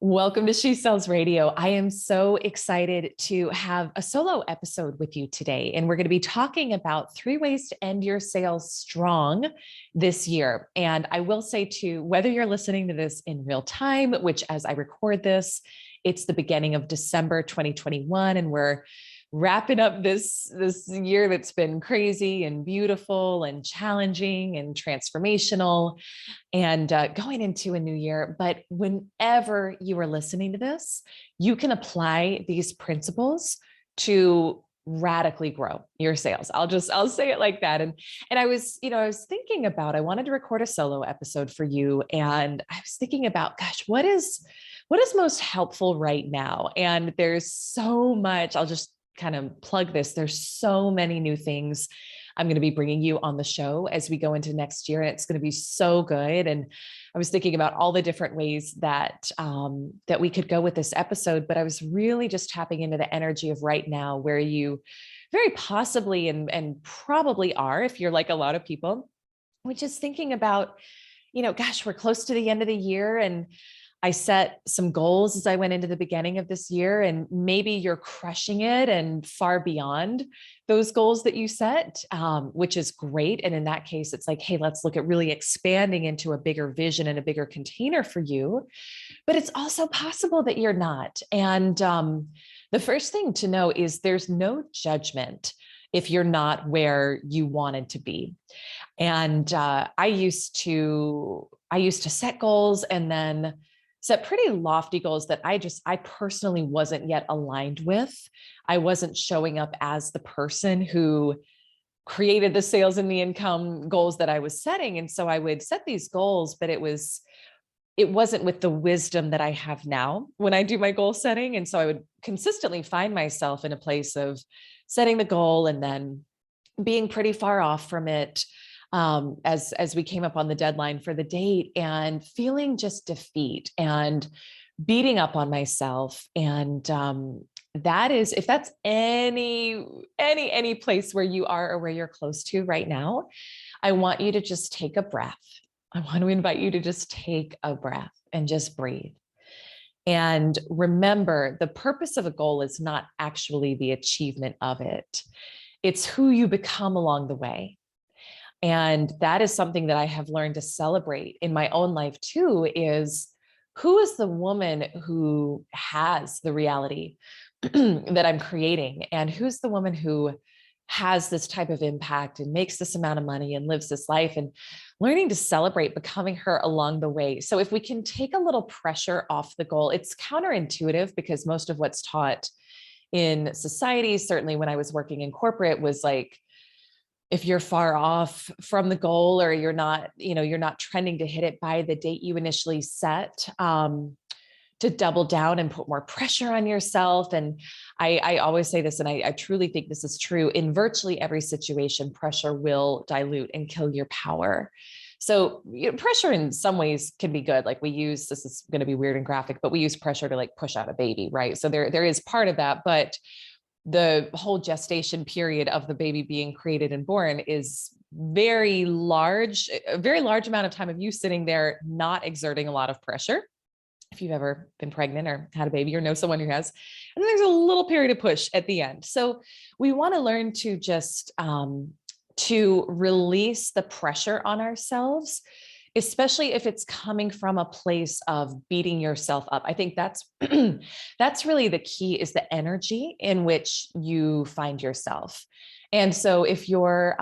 Welcome to She Sells Radio. I am so excited to have a solo episode with you today. And we're going to be talking about 3 ways to end your sales strong this year. And I will say too, whether you're listening to this in real time, which as I record this, it's the beginning of December 2021, and we're wrapping up this year that's been crazy and beautiful and challenging and transformational, and going into a new year. But whenever you are listening to this, you can apply these principles to radically grow your sales. I'll say it like that. And I was thinking about, I wanted to record a solo episode for you. And I was thinking about, gosh, what is most helpful right now? And there's so much. I'll just kind of plug this. There's so many new things I'm going to be bringing you on the show as we go into next year. And it's going to be so good. And I was thinking about all the different ways that we could go with this episode, but I was really just tapping into the energy of right now, where you very possibly and probably are, if you're like a lot of people, which is thinking about, gosh, we're close to the end of the year, and I set some goals as I went into the beginning of this year, and maybe you're crushing it and far beyond those goals that you set, which is great. And in that case, it's like, hey, let's look at really expanding into a bigger vision and a bigger container for you. But it's also possible that you're not. And the first thing to know is there's no judgment if you're not where you wanted to be. And I used to set goals and then set pretty lofty goals that I personally wasn't yet aligned with. I wasn't showing up as the person who created the sales and the income goals that I was setting. And so I would set these goals, but it wasn't with the wisdom that I have now when I do my goal setting. And so I would consistently find myself in a place of setting the goal and then being pretty far off from it, as we came up on the deadline for the date, and feeling just defeat and beating up on myself. And that is, if that's any place where you are or where you're close to right now, I want you to just take a breath. I want to invite you to just take a breath and just breathe. And remember, the purpose of a goal is not actually the achievement of it. It's who you become along the way. And that is something that I have learned to celebrate in my own life too, is who is the woman who has the reality that I'm creating? And who's the woman who has this type of impact and makes this amount of money and lives this life, and learning to celebrate becoming her along the way. So if we can take a little pressure off the goal, it's counterintuitive because most of what's taught in society, certainly when I was working in corporate, was like, if you're far off from the goal, or you're not trending to hit it by the date you initially set, to double down and put more pressure on yourself. And I always say this, and I truly think this is true, in virtually every situation, pressure will dilute and kill your power. So pressure in some ways can be good. Like this is going to be weird and graphic, but we use pressure to like push out a baby, right? So there is part of that, but the whole gestation period of the baby being created and born is a very large amount of time of you sitting there, not exerting a lot of pressure. If you've ever been pregnant or had a baby or know someone who has, and then there's a little period of push at the end. So we want to learn to just, to release the pressure on ourselves, especially if it's coming from a place of beating yourself up. I think that's really the key, is the energy in which you find yourself. And so if you're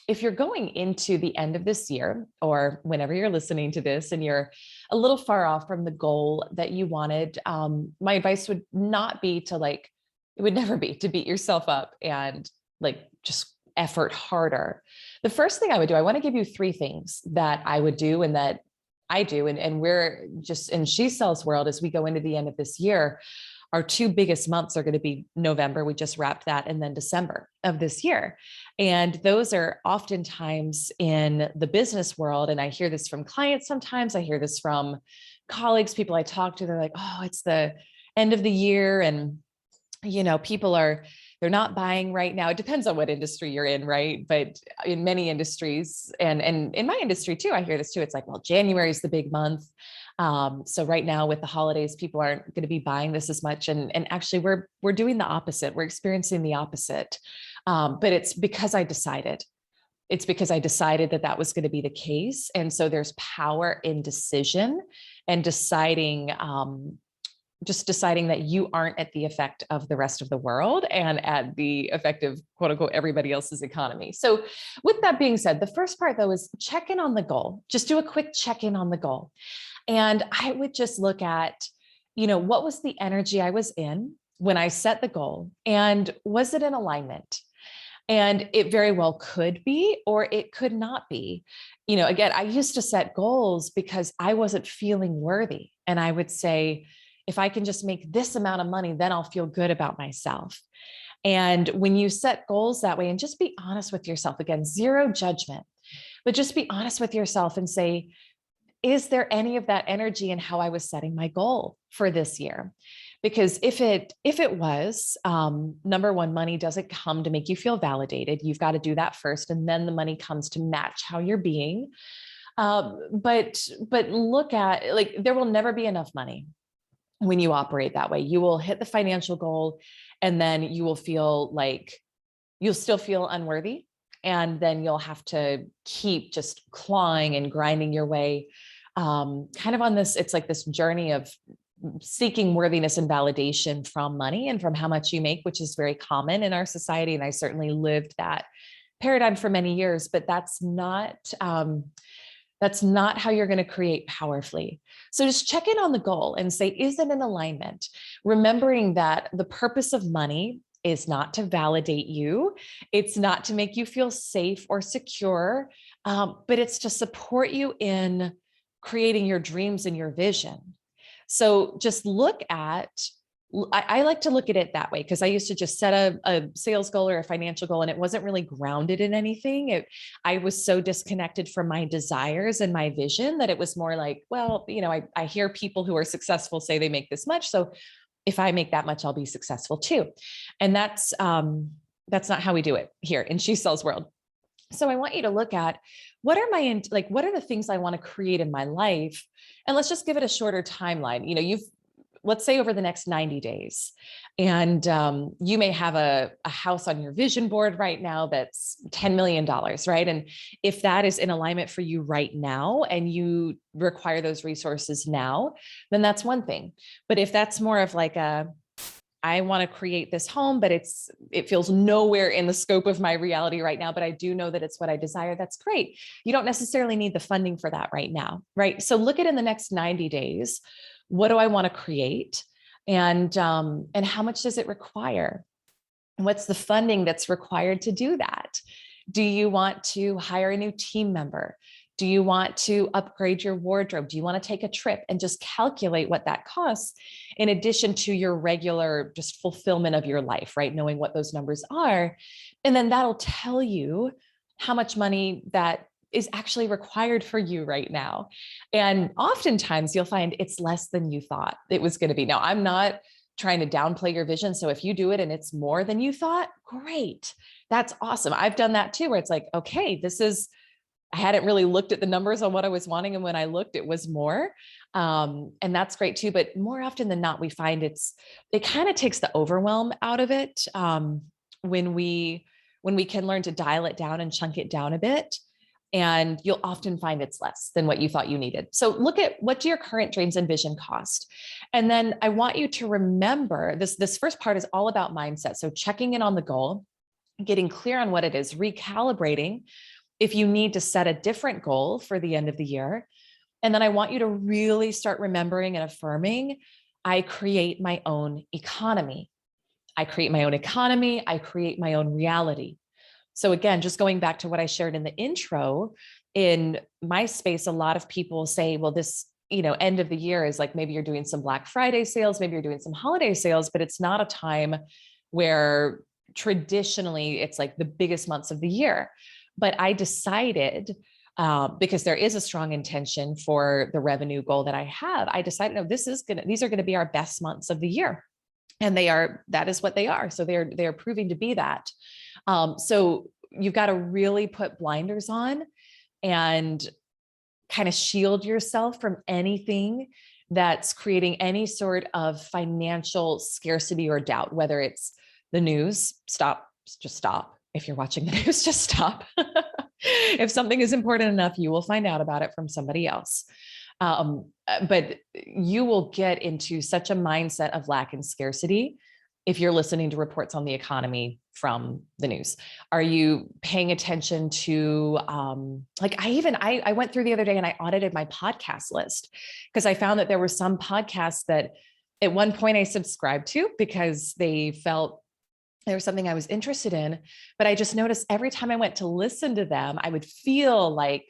going into the end of this year, or whenever you're listening to this and you're a little far off from the goal that you wanted, my advice would not be it would never be to beat yourself up and like just effort harder. The first thing I would do, I want to give you 3 things that I would do and that I do. And we're just in She Sells world, as we go into the end of this year, our 2 biggest months are going to be November. We just wrapped that. And then December of this year. And those are oftentimes in the business world. And I hear this from clients. Sometimes I hear this from colleagues, people I talk to. They're like, oh, it's the end of the year. And, people are They're not buying right now. It depends on what industry you're in, right? But in many industries, and in my industry too, I hear this too. It's like, well, January is the big month. So right now with the holidays, people aren't going to be buying this as much. And actually we're doing the opposite. We're experiencing the opposite. But it's because I decided. It's because I decided that that was going to be the case. And so there's power in decision and deciding, just deciding that you aren't at the effect of the rest of the world and at the effect of quote unquote everybody else's economy. So with that being said, the first part though is check in on the goal. Just do a quick check in on the goal. And I would just look at, what was the energy I was in when I set the goal, and was it in alignment? And it very well could be, or it could not be. Again, I used to set goals because I wasn't feeling worthy. And I would say, if I can just make this amount of money, then I'll feel good about myself. And when you set goals that way, and just be honest with yourself, again, zero judgment, but just be honest with yourself and say, is there any of that energy in how I was setting my goal for this year? Because if it was, number one, money doesn't come to make you feel validated. You've got to do that first. And then the money comes to match how you're being. But look at, like, there will never be enough money when you operate that way. You will hit the financial goal, and then you will feel like you'll still feel unworthy. And then you'll have to keep just clawing and grinding your way, kind of on this, it's like this journey of seeking worthiness and validation from money and from how much you make, which is very common in our society. And I certainly lived that paradigm for many years, but that's not how you're going to create powerfully. So just check in on the goal and say, is it in alignment? Remembering that the purpose of money is not to validate you. It's not to make you feel safe or secure, but it's to support you in creating your dreams and your vision. So just look at, I like to look at it that way, because I used to just set a sales goal or a financial goal, and it wasn't really grounded in anything. I was so disconnected from my desires and my vision that it was more like, well, I hear people who are successful say they make this much, so if I make that much, I'll be successful too. And that's not how we do it here in She Sells World. So I want you to look at, what are the things I want to create in my life? And let's just give it a shorter timeline. Let's say over the next 90 days, and you may have a house on your vision board right now that's $10 million, right? And if that is in alignment for you right now, and you require those resources now, then that's one thing. But if that's more of like I want to create this home, but it feels nowhere in the scope of my reality right now, but I do know that it's what I desire, that's great. You don't necessarily need the funding for that right now, right? So look at, in the next 90 days, what do I want to create? And how much does it require? What's the funding that's required to do that? Do you want to hire a new team member? Do you want to upgrade your wardrobe? Do you want to take a trip? And just calculate what that costs, in addition to your regular just fulfillment of your life, right? Knowing what those numbers are. And then that'll tell you how much money that is actually required for you right now. And oftentimes you'll find it's less than you thought it was going to be. Now, I'm not trying to downplay your vision. So if you do it and it's more than you thought, great. That's awesome. I've done that too, where it's like, okay, I hadn't really looked at the numbers on what I was wanting, and when I looked, it was more. And that's great too. But more often than not, we find it kind of takes the overwhelm out of it. When we can learn to dial it down and chunk it down a bit, and you'll often find it's less than what you thought you needed. So look at, what do your current dreams and vision cost? And then I want you to remember this first part is all about mindset. So checking in on the goal, getting clear on what it is, recalibrating if you need to set a different goal for the end of the year. And then I want you to really start remembering and affirming, I create my own economy. I create my own economy. I create my own reality. So again, just going back to what I shared in the intro, in my space, a lot of people say, well, this, end of the year is like, maybe you're doing some Black Friday sales, maybe you're doing some holiday sales, but it's not a time where traditionally it's like the biggest months of the year. But I decided, because there is a strong intention for the revenue goal that I have, I decided, no, these are going to be our best months of the year. And that is what they are. So they're proving to be that. So you've got to really put blinders on and kind of shield yourself from anything that's creating any sort of financial scarcity or doubt, whether it's the news. Just stop. If you're watching the news, just stop. If something is important enough, you will find out about it from somebody else. But you will get into such a mindset of lack and scarcity if you're listening to reports on the economy from the news. Are you paying attention to, I went through the other day and I audited my podcast list because I found that there were some podcasts that at one point I subscribed to because they felt there was something I was interested in, but I just noticed every time I went to listen to them, I would feel like,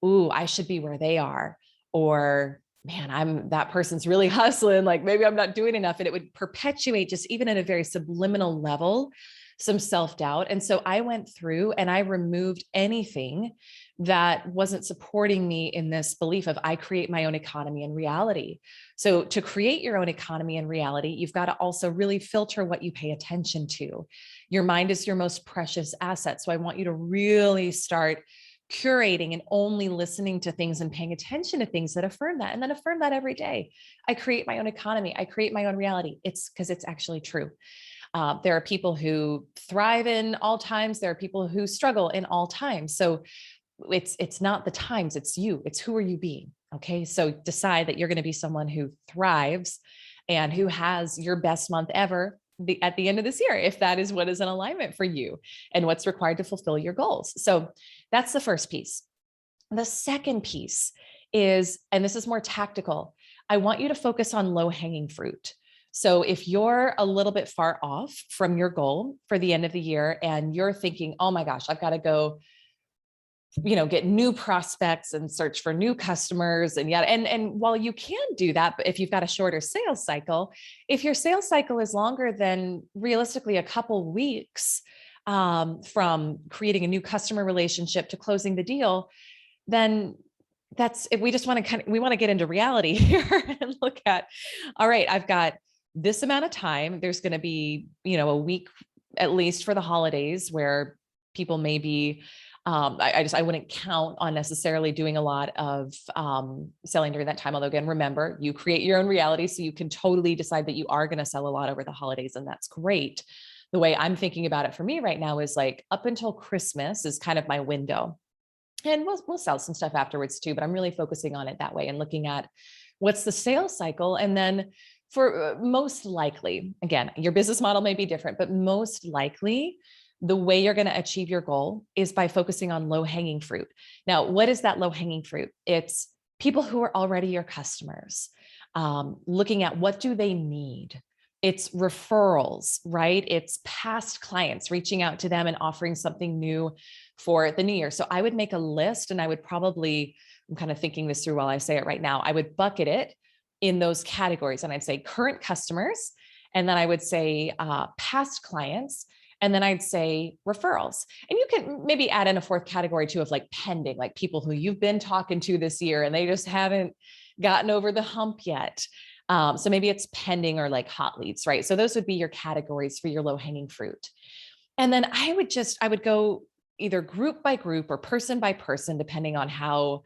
ooh, I should be where they are. Or man, that person's really hustling. Like maybe I'm not doing enough. And it would perpetuate, just even at a very subliminal level, some self-doubt. And so I went through and I removed anything that wasn't supporting me in this belief of I create my own economy and reality. So to create your own economy and reality, you've got to also really filter what you pay attention to. Your mind is your most precious asset. So I want you to really start curating and only listening to things and paying attention to things that affirm that, and then affirm that every day. I create my own economy. I create my own reality. It's because it's actually true. There are people who thrive in all times. There are people who struggle in all times. So it's not the times, it's you. It's who are you being? Okay. So decide that you're going to be someone who thrives and who has your best month ever at the end of this year, if that is what is in alignment for you and what's required to fulfill your goals. So that's the first piece. The second piece is, and this is more tactical, I want you to focus on low-hanging fruit. So if you're a little bit far off from your goal for the end of the year and you're thinking, oh my gosh, I've got to go, get new prospects and search for new customers and while you can do that, but if you've got a shorter sales cycle, if your sales cycle is longer than realistically a couple weeks, from creating a new customer relationship to closing the deal, then that's if we just want to we want to get into reality here and look at, all right, I've got this amount of time. There's going to be, a week at least for the holidays where people may be, I wouldn't count on necessarily doing a lot of selling during that time. Although again, remember, you create your own reality. So you can totally decide that you are going to sell a lot over the holidays, and that's great. The way I'm thinking about it for me right now is like up until Christmas is kind of my window. And we'll sell some stuff afterwards too, but I'm really focusing on it that way and looking at what's the sales cycle. And then for most likely, again, your business model may be different, but most likely the way you're going to achieve your goal is by focusing on low-hanging fruit. Now, what is that low-hanging fruit? It's people who are already your customers, looking at what do they need. It's referrals, right? It's past clients, reaching out to them and offering something new for the new year. So I would make a list, and I would probably, I'm kind of thinking this through while I say it right now, I would bucket it in those categories. And I'd say current customers, and then I would say past clients, and then I'd say referrals. And you can maybe add in a fourth category too of like pending, like people who you've been talking to this year and they just haven't gotten over the hump yet. So maybe it's pending or like hot leads, right? So those would be your categories for your low-hanging fruit. And then I would go either group by group or person by person, depending on how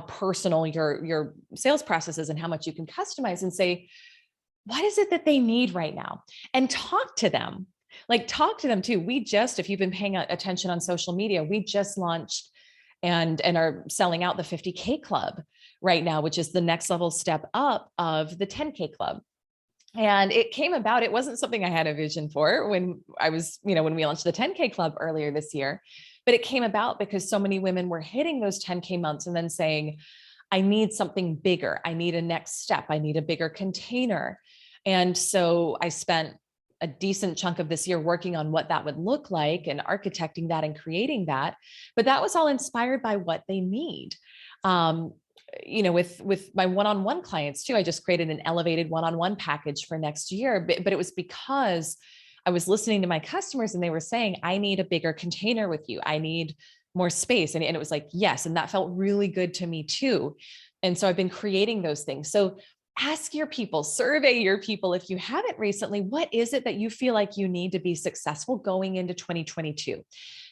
personal your sales process is and how much you can customize, and say, what is it that they need right now? And talk to them. Like talk to them too. If you've been paying attention on social media, we just launched and are selling out the 50K club right now, which is the next level step up of the 10K club. And it came about, it wasn't something I had a vision for when when we launched the 10K club earlier this year, but it came about because so many women were hitting those 10K months and then saying, I need something bigger. I need a next step. I need a bigger container. And so I spent a decent chunk of this year working on what that would look like and architecting that and creating that. But that was all inspired by what they need. With my one-on-one clients too, I just created an elevated one-on-one package for next year, but it was because I was listening to my customers and they were saying, I need a bigger container with you. I need more space. And it was like, yes. And that felt really good to me too. And so I've been creating those things. So ask your people, survey your people. If you haven't recently, what is it that you feel like you need to be successful going into 2022?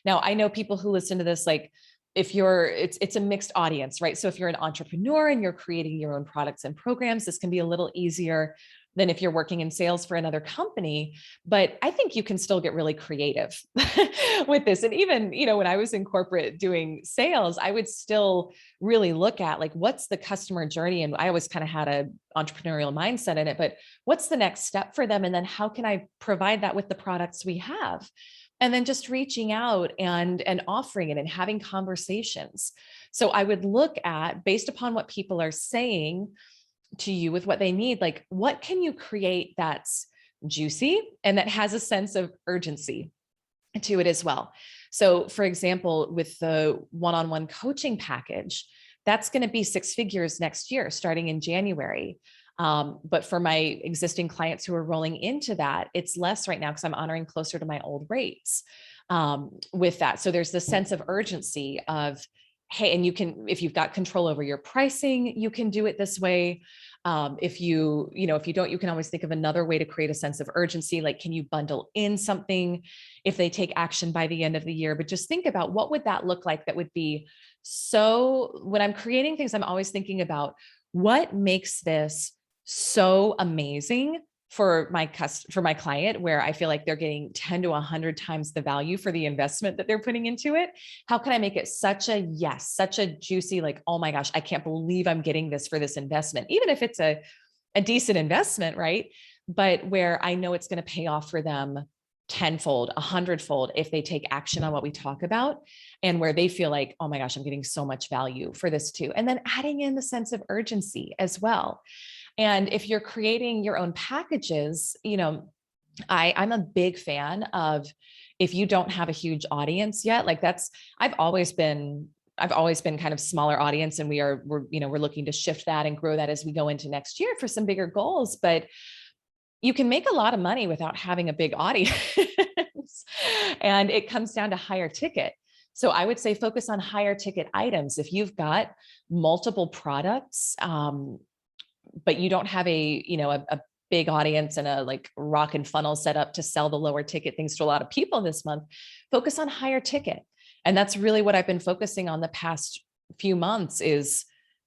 Now, I know people who listen to this, like if it's a mixed audience, right? So if you're an entrepreneur and you're creating your own products and programs, this can be a little easier than if you're working in sales for another company. But I think you can still get really creative with this. And even, when I was in corporate doing sales, I would still really look at like, what's the customer journey? And I always kind of had a entrepreneurial mindset in it, but what's the next step for them? And then how can I provide that with the products we have? And then just reaching out and offering it and having conversations. So I would look at, based upon what people are saying to you with what they need, like what can you create that's juicy and that has a sense of urgency to it as well. So for example, with the one-on-one coaching package, that's going to be 6 figures next year, starting in January. But for my existing clients who are rolling into that, it's less right now because I'm honoring closer to my old rates with that. So there's the sense of urgency of, hey, and if you've got control over your pricing, you can do it this way. If you don't, you can always think of another way to create a sense of urgency. Like, can you bundle in something if they take action by the end of the year? But just think about what would that look like? That would be so, when I'm creating things, I'm always thinking about what makes this so amazing for my client, where I feel like they're getting 10 to 100 times the value for the investment that they're putting into it. How can I make it such a yes, such a juicy, like, oh my gosh, I can't believe I'm getting this for this investment, even if it's a decent investment, right? But where I know it's going to pay off for them tenfold, 100-fold if they take action on what we talk about, and where they feel like, oh my gosh, I'm getting so much value for this too. And then adding in the sense of urgency as well. And if you're creating your own packages, I'm a big fan of, if you don't have a huge audience yet, like I've always been kind of smaller audience, and we're looking to shift that and grow that as we go into next year for some bigger goals. But you can make a lot of money without having a big audience. And it comes down to higher ticket. So I would say focus on higher ticket items. If you've got multiple products, but you don't have a big audience and a like rock and funnel set up to sell the lower ticket things to a lot of people this month, focus on higher ticket. And that's really what I've been focusing on the past few months, is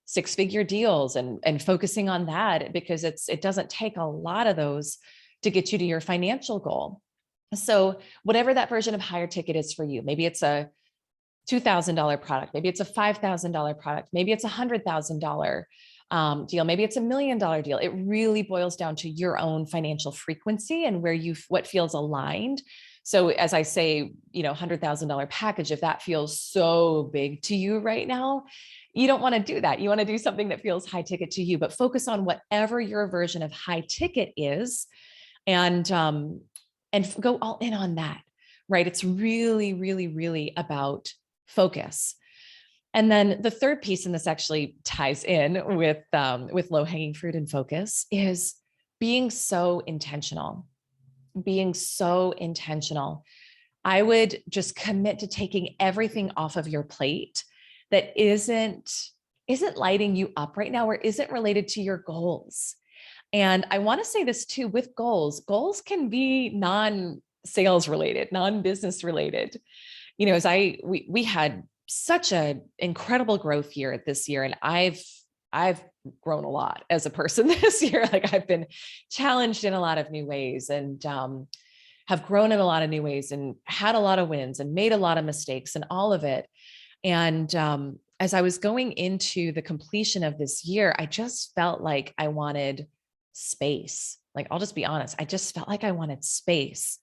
6-figure deals and focusing on that, because it doesn't take a lot of those to get you to your financial goal. So whatever that version of higher ticket is for you, maybe it's a $2,000 product, maybe it's a $5,000 product, maybe it's $100,000 deal, maybe it's $1 million deal. It really boils down to your own financial frequency and what feels aligned. So as I say, $100,000 package, if that feels so big to you right now, you don't want to do that. You want to do something that feels high ticket to you, but focus on whatever your version of high ticket is, and go all in on that, right? It's really, really, really about focus. And then the third piece, and this actually ties in with low-hanging fruit and focus, is being so intentional. Being so intentional. I would just commit to taking everything off of your plate that isn't lighting you up right now, or isn't related to your goals. And I want to say this too, with goals can be non-sales related, non-business related. As we had such an incredible growth year this year, and I've grown a lot as a person this year. Like, I've been challenged in a lot of new ways, and have grown in a lot of new ways, and had a lot of wins and made a lot of mistakes and all of it. And as I was going into the completion of this year, I just felt like I wanted space. Like, I'll just be honest, I just felt like I wanted space.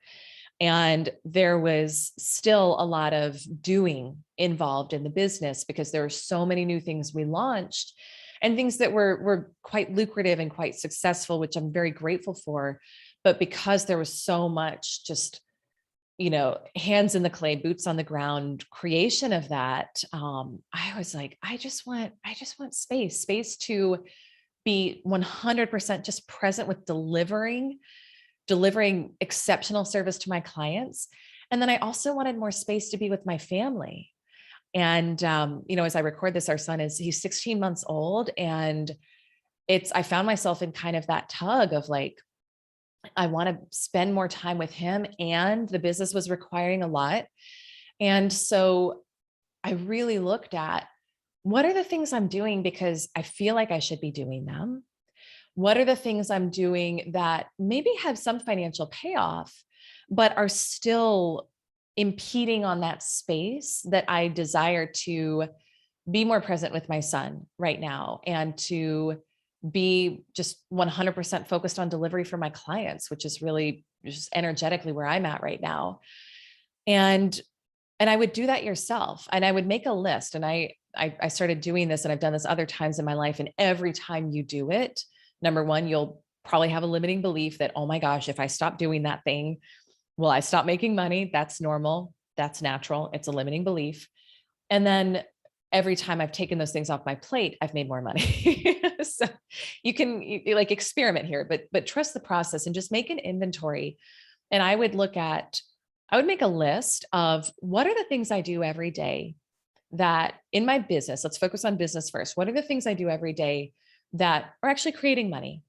And there was still a lot of doing involved in the business, because there were so many new things we launched, and things that were quite lucrative and quite successful, which I'm very grateful for. But because there was so much just, hands in the clay, boots on the ground creation of that, I was like, I just want space to be 100% just present with delivering exceptional service to my clients. And then I also wanted more space to be with my family. And, as I record this, our son he's 16 months old, and I found myself in kind of that tug of like, I want to spend more time with him, and the business was requiring a lot. And so I really looked at, what are the things I'm doing because I feel like I should be doing them? What are the things I'm doing that maybe have some financial payoff, but are still impeding on that space that I desire to be more present with my son right now, and to be just 100% focused on delivery for my clients, which is really just energetically where I'm at right now. And I would do that yourself, and I would make a list. And I started doing this, and I've done this other times in my life. And every time you do it, number one, you'll probably have a limiting belief that, oh my gosh, if I stop doing that thing, will I stop making money? That's normal. That's natural. It's a limiting belief. And then every time I've taken those things off my plate, I've made more money. So you like experiment here, but trust the process and just make an inventory. And I would make a list of, what are the things I do every day that in my business, let's focus on business first. What are the things I do every day that are actually creating money?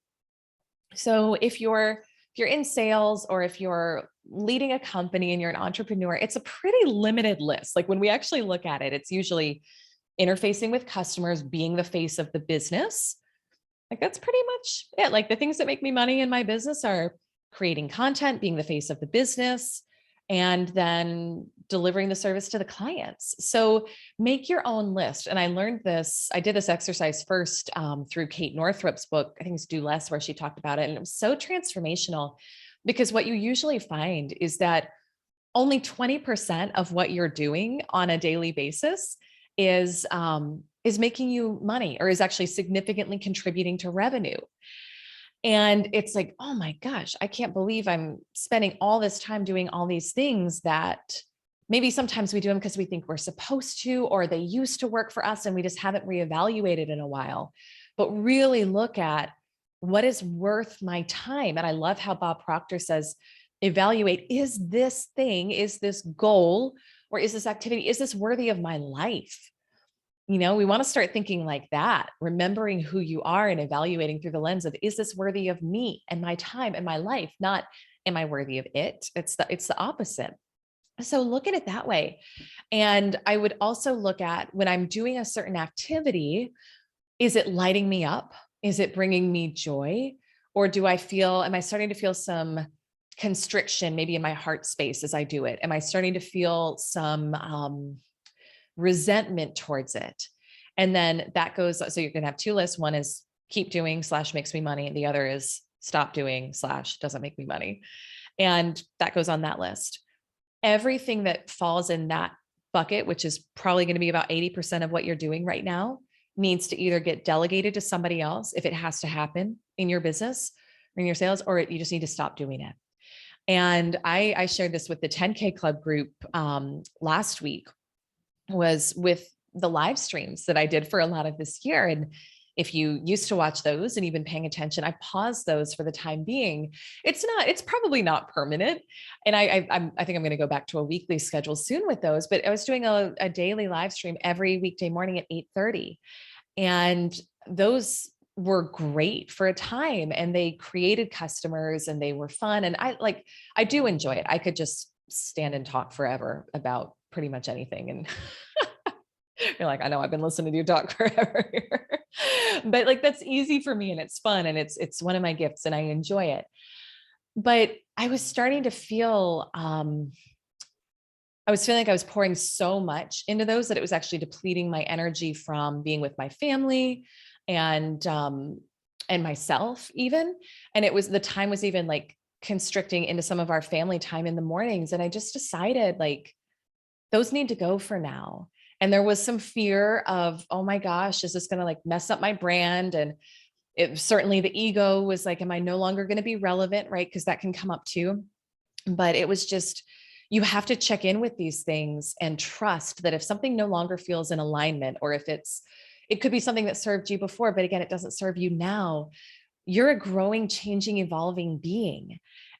So if you're in sales, or if you're leading a company and you're an entrepreneur, it's a pretty limited list. Like when we actually look at it, it's usually interfacing with customers, being the face of the business. Like that's pretty much it. Like the things that make me money in my business are creating content, being the face of the business, and then delivering the service to the clients. So make your own list. And I did this exercise first through Kate Northrup's book, I think it's Do Less, where she talked about it. And it was so transformational, because what you usually find is that only 20% of what you're doing on a daily basis is making you money, or is actually significantly contributing to revenue. And it's like, oh my gosh, I can't believe I'm spending all this time doing all these things that maybe sometimes we do them because we think we're supposed to, or they used to work for us and we just haven't reevaluated in a while. But really look at what is worth my time. And I love how Bob Proctor says, evaluate, is this goal, or is this activity, is this worthy of my life? We want to start thinking like that, remembering who you are and evaluating through the lens of, is this worthy of me and my time and my life? Not, am I worthy of it? It's the opposite. So look at it that way. And I would also look at, when I'm doing a certain activity, is it lighting me up? Is it bringing me joy? Or am I starting to feel some constriction, maybe in my heart space as I do it? Am I starting to feel some resentment towards it? And then that goes, so you're going to have two lists. One is keep doing / makes me money. And the other is stop doing / doesn't make me money. And that goes on that list. Everything that falls in that bucket, which is probably going to be about 80% of what you're doing right now, needs to either get delegated to somebody else if it has to happen in your business or in your sales, or you just need to stop doing it. And I shared this with the 10K Club group last week, was with the live streams that I did for a lot of this year. And if you used to watch those and even paying attention, I paused those for the time being. It's probably not permanent. And I think I'm going to go back to a weekly schedule soon with those, but I was doing a daily live stream every weekday morning at 8:30. And those were great for a time, and they created customers and they were fun. And I do enjoy it. I could just stand and talk forever about pretty much anything. And you're like, I know I've been listening to you talk forever here. But like, that's easy for me, and it's fun, and it's one of my gifts, and I enjoy it. But I was starting to feel, I was feeling like I was pouring so much into those that it was actually depleting my energy from being with my family and myself even. And the time was even like constricting into some of our family time in the mornings. And I just decided, like, those need to go for now. And there was some fear of, oh my gosh, is this going to like mess up my brand? And certainly the ego was like, am I no longer going to be relevant? Right. Because that can come up too. But it was just, you have to check in with these things and trust that if something no longer feels in alignment, or if it could be something that served you before, but again, it doesn't serve you now. You're a growing, changing, evolving being.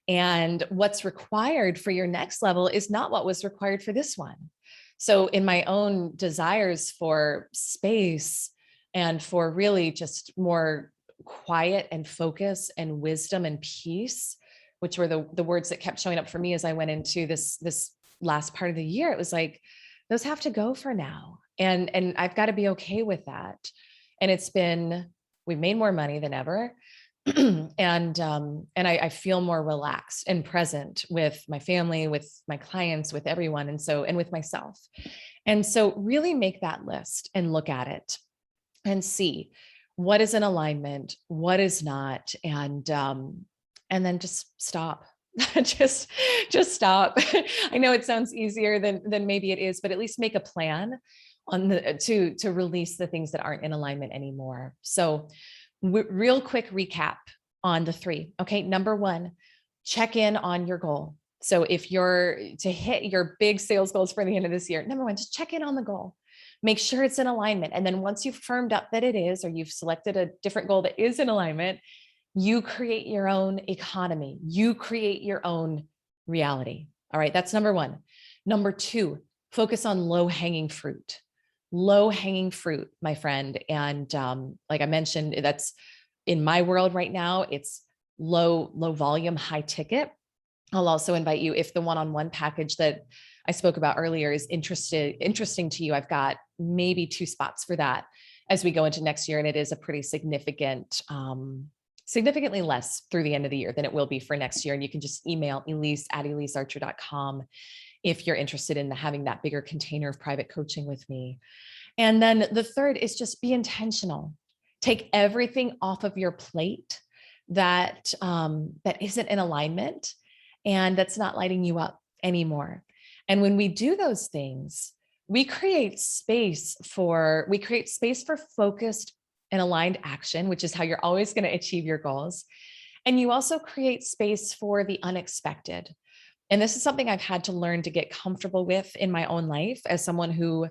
And what's required for your next level is not what was required for this one. So in my own desires for space and for really just more quiet and focus and wisdom and peace, which were the words that kept showing up for me as I went into this last part of the year. It was like, those have to go for now. And I've got to be okay with that. And we've made more money than ever. And I feel more relaxed and present with my family, with my clients, with everyone. And with myself. And so really make that list and look at it and see what is in alignment, what is not, and then just stop. just stop. I know it sounds easier than maybe it is, but at least make a plan to release the things that aren't in alignment anymore. So real quick recap on the 3. Okay. Number 1, check in on your goal. So if you're to hit your big sales goals for the end of this year, number 1, just check in on the goal. Make sure it's in alignment. And then once you've firmed up that it is, or you've selected a different goal that is in alignment, you create your own economy. You create your own reality. All right. That's number 1. Number 2, focus on low-hanging fruit. Low-hanging fruit, my friend. And like I mentioned, that's in my world right now, it's low volume, high ticket. I'll also invite you, if the one-on-one package that I spoke about earlier is interesting to you, I've got maybe 2 spots for that as we go into next year. And it is a pretty significantly less through the end of the year than it will be for next year. And you can just email Elyse@ElyseArcher.com if you're interested in having that bigger container of private coaching with me. And then the third is just be intentional. Take everything off of your plate that isn't in alignment and that's not lighting you up anymore. And when we do those things, we create space for focused and aligned action, which is how you're always going to achieve your goals. And you also create space for the unexpected. And this is something I've had to learn to get comfortable with in my own life as someone who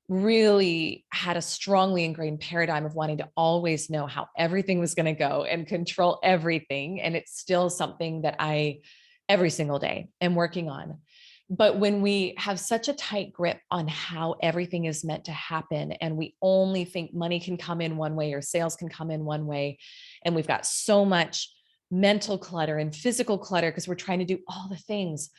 really had a strongly ingrained paradigm of wanting to always know how everything was going to go and control everything. And it's still something that I, every single day, am working on. But when we have such a tight grip on how everything is meant to happen, and we only think money can come in one way or sales can come in one way, and we've got so much mental clutter and physical clutter because we're trying to do all the things,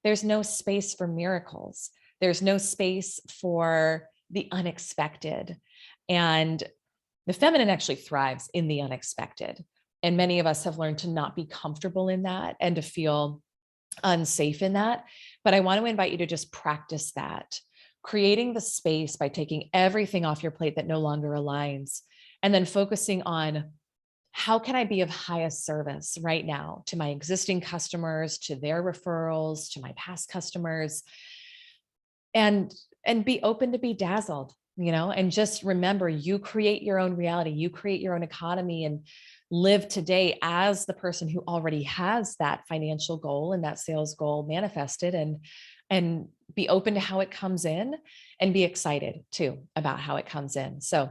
there's no space for miracles. There's no space for the unexpected. And the feminine actually thrives in the unexpected. And many of us have learned to not be comfortable in that and to feel unsafe in that. But I want to invite you to just practice that, creating the space by taking everything off your plate that no longer aligns, and then focusing on how can I be of highest service right now to my existing customers, to their referrals, to my past customers, and be open to be dazzled, and just remember, you create your own reality, you create your own economy, and live today as the person who already has that financial goal and that sales goal manifested, and be open to how it comes in, and be excited too about how it comes in. So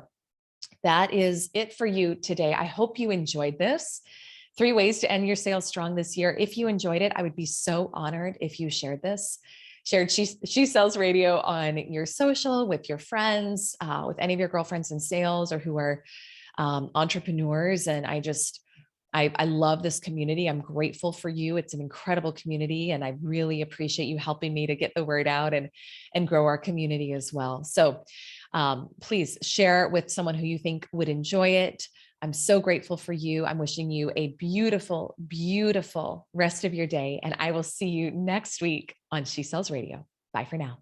that is it for you today. I hope you enjoyed this. 3 ways to end your sales strong this year. If you enjoyed it, I would be so honored if you shared She Sells Radio on your social, with your friends, with any of your girlfriends in sales or who are entrepreneurs. And I love this community. I'm grateful for you. It's an incredible community. And I really appreciate you helping me to get the word out and grow our community as well. So please share it with someone who you think would enjoy it. I'm so grateful for you. I'm wishing you a beautiful, beautiful rest of your day. And I will see you next week on She Sells Radio. Bye for now.